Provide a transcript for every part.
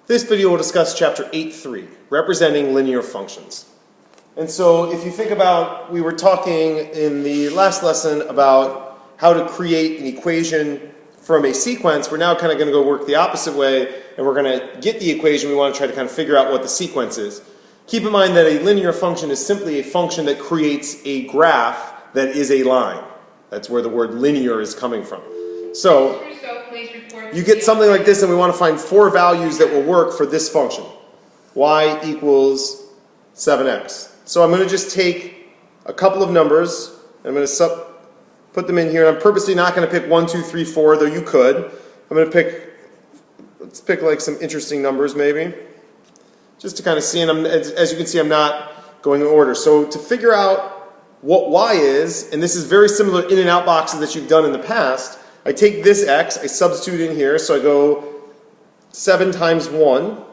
This video will discuss chapter 8.3, representing linear functions. And so if you think about, we were talking in the last lesson about how to create an equation from a sequence. We're now kind of going to go work the opposite way, and we're going to get the equation. We want to try to kind of figure out what the sequence is. Keep in mind that a linear function is simply a function that creates a graph that is a line. That's where the word linear is coming from. So you get something like this, and we want to find four values that will work for this function. Y equals 7x. So I'm going to just take a couple of numbers, and I'm going to put them in here, and I'm purposely not going to pick 1, 2, 3, 4, though you could. I'm going to pick, let's pick like some interesting numbers maybe, just to kind of see, and as you can see, I'm not going in order. So to figure out what y is, and this is very similar in and out boxes that you've done in the past, I take this x, I substitute in here, so I go 7 times 1,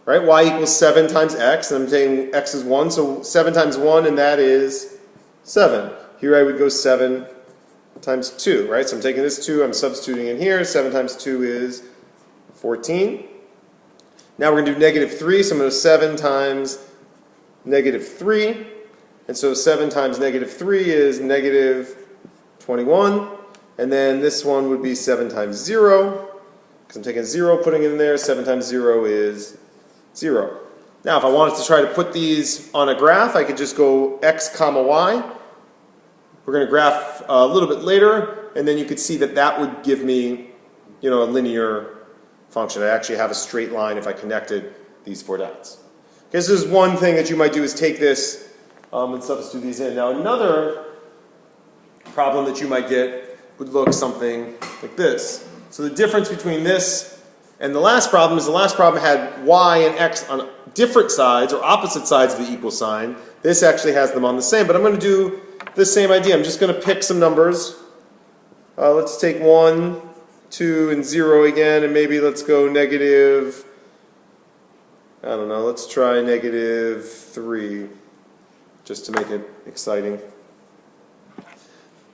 right? Y equals 7 times x, and I'm saying x is 1, so 7 times 1, and that is 7. Here I would go 7 times 2, right? So I'm taking this 2, I'm substituting in here, 7 times 2 is 14. Now we're going to do negative 3, so I'm going to go 7 times negative 3, and so 7 times negative 3 is negative 21, and then this one would be 7 times 0, because I'm taking 0, putting it in there, 7 times 0 is 0. Now if I wanted to try to put these on a graph, I could just go x comma y. We're going to graph a little bit later, and then you could see that that would give me, a linear function. I actually have a straight line if I connected these 4 dots. Okay, so this is one thing that you might do is take this and substitute these in. Now another problem that you might get would look something like this. So the difference between this and the last problem is the last problem had y and x on different sides or opposite sides of the equal sign. This actually has them on the same, but I'm going to do the same idea. I'm just going to pick some numbers. Let's take 1, 2, and 0 again, and maybe let's go negative, I don't know, let's try negative 3, just to make it exciting.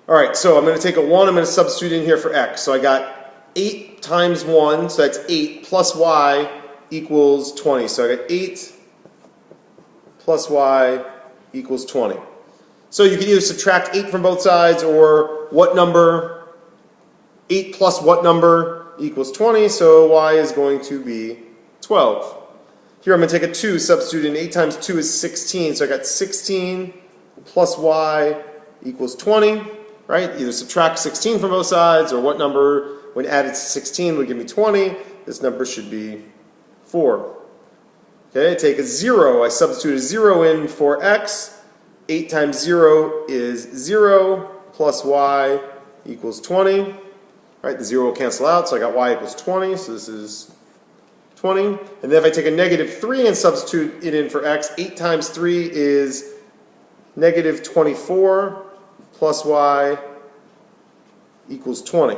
All right, so I'm going to take a 1, I'm going to substitute in here for x. So I got 8 times 1, so that's 8, plus y equals 20. So I got 8 plus y equals 20. So you can either subtract 8 from both sides, or what number, 8 plus what number equals 20, so y is going to be 12. Here I'm going to take a 2, substitute in 8 times 2 is 16, so I got 16 plus y equals 20, right? Either subtract 16 from both sides, or what number, when added to 16, would give me 20. This number should be 4. Okay, I take a 0, I substitute a 0 in for x. 8 times 0 is 0, plus y equals 20. Right, the 0 will cancel out, so I got y equals 20, so this is 20. And then if I take a negative 3 and substitute it in for x, 8 times 3 is negative 24, plus y equals 20.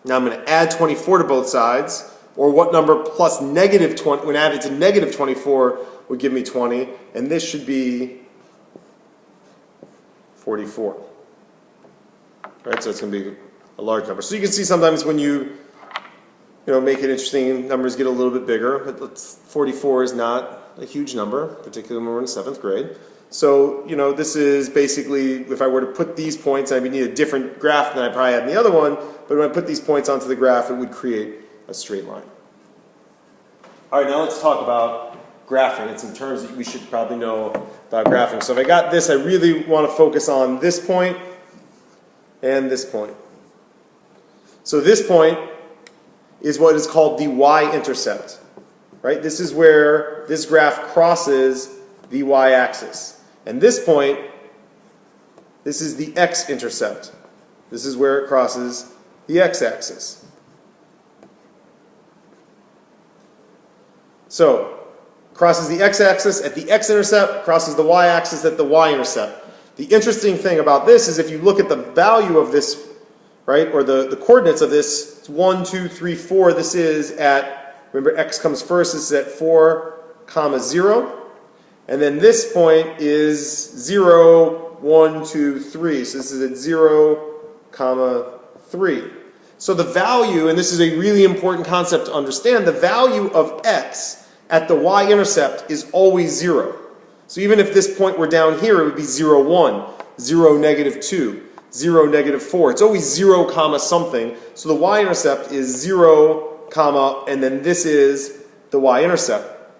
Now I'm going to add 24 to both sides, or what number plus negative 20, when added to negative 24, would give me 20, and this should be 44. Right, so it's going to be a large number. So you can see sometimes when you make it interesting, numbers get a little bit bigger, but 44 is not a huge number, particularly when we're in 7th grade. So, this is basically, if I were to put these points, I would need a different graph than I probably had in the other one, but when I put these points onto the graph, it would create a straight line. All right, now let's talk about graphing. It's some terms that we should probably know about graphing. So if I got this, I really want to focus on this point and this point. So this point is what is called the Y-intercept, right? This is where this graph crosses the y-axis. And this point, this is the X-intercept. This is where it crosses the x-axis. So, crosses the x-axis at the x-intercept, crosses the y-axis at the y-intercept. The interesting thing about this is if you look at the value of this, right, or the coordinates of this, it's 1, 2, 3, 4. This is at, remember x comes first, this is at 4, 0. And then this point is 0, 1, 2, 3. So this is at 0, 3. So the value, and this is a really important concept to understand, the value of x at the y-intercept is always 0. So even if this point were down here, it would be 0, 1, 0, negative 2, 0, negative 4. It's always 0, comma something. So the y-intercept is 0, comma, and then this is the y-intercept.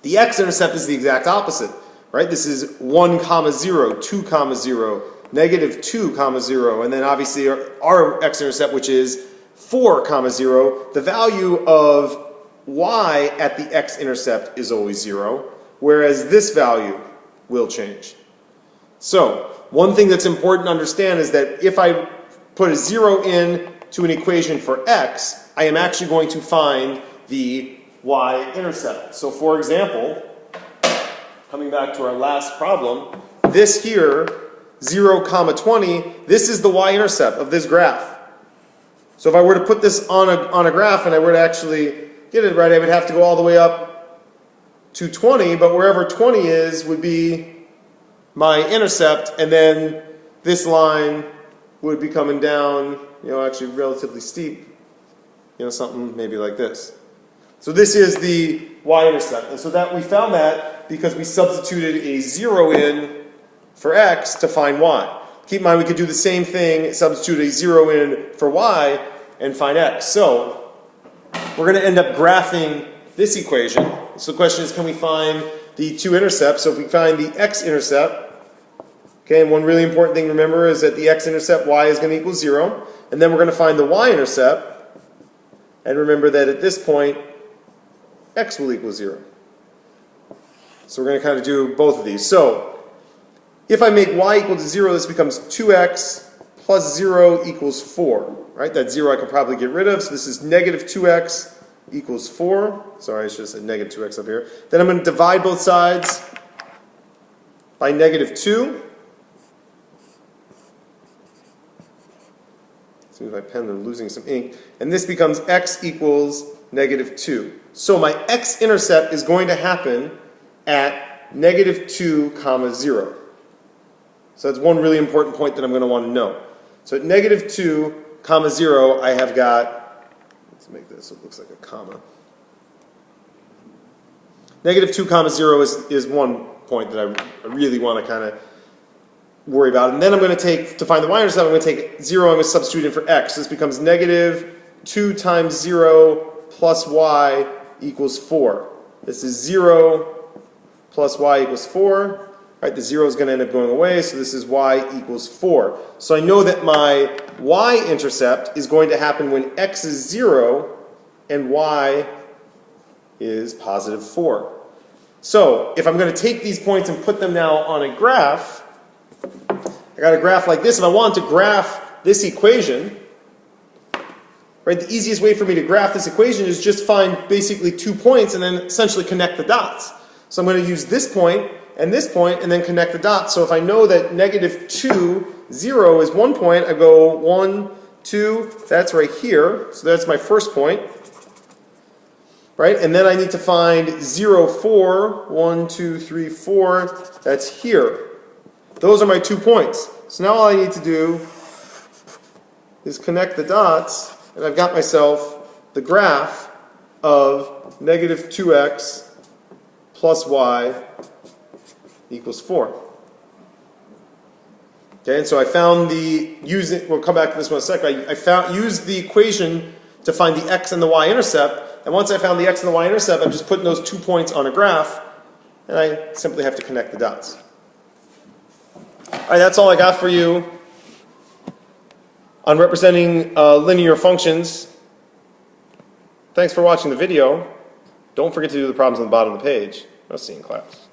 The x-intercept is the exact opposite, right? This is 1, comma 0, 2, comma 0, negative 2, comma 0, and then obviously our x-intercept, which is 4, comma 0. The value of y at the x-intercept is always 0, whereas this value will change. So one thing that's important to understand is that if I put a 0 in to an equation for x, I am actually going to find the y-intercept. So for example, coming back to our last problem, this here, 0, comma 20, this is the y-intercept of this graph. So if I were to put this on a graph and I were to actually get it right, I would have to go all the way up to 20, but wherever 20 is would be my intercept, and then this line would be coming down, actually relatively steep, something maybe like this. So this is the y-intercept, and so that we found that because we substituted a 0 in for x to find y. Keep in mind we could do the same thing, substitute a 0 in for y, and find x. So we're going to end up graphing this equation. So the question is, can we find the two intercepts? So if we find the x-intercept, okay, and one really important thing to remember is that the x-intercept, y is going to equal 0. And then we're going to find the y-intercept, and remember that at this point, x will equal 0. So we're going to kind of do both of these. So if I make y equal to 0, this becomes 2x plus 0 equals 4. Right? That 0 I can probably get rid of. So this is negative 2x equals 4. Sorry, I should have said negative 2x up here. Then I'm going to divide both sides by negative 2. Seems my pen, I'm losing some ink. And this becomes x equals negative 2. So my x-intercept is going to happen at negative 2, comma 0. So that's one really important point that I'm going to want to know. So at negative 2, comma 0, I have got, let's make this so it looks like a comma. Negative 2, comma 0 is one point that I really want to kind of worry about. And then I'm going to take, to find the y-intercept, I'm going to take 0, I'm going to substitute in for x. This becomes negative 2 times 0 plus y equals 4. This is 0 plus y equals 4. Right, the 0 is going to end up going away, so this is y equals 4. So I know that my y-intercept is going to happen when x is 0 and y is positive 4. So if I'm going to take these points and put them now on a graph, I got a graph like this. If I want to graph this equation, right, the easiest way for me to graph this equation is just find basically 2 points and then essentially connect the dots. So I'm going to use this point and then connect the dots. So if I know that negative 2, 0 is 1 point, I go 1, 2, that's right here. So that's my first point. Right? And then I need to find 0, 4, 1, 2, 3, 4, that's here. Those are my 2 points. So now all I need to do is connect the dots, and I've got myself the graph of negative 2x plus y equals 4. Okay, and so I found we'll come back to this one in a second. I used the equation to find the x and the y-intercept, and once I found the x and the y-intercept, I'm just putting those 2 points on a graph, and I simply have to connect the dots. All right, that's all I got for you on representing linear functions. Thanks for watching the video. Don't forget to do the problems on the bottom of the page. I'll see you in class.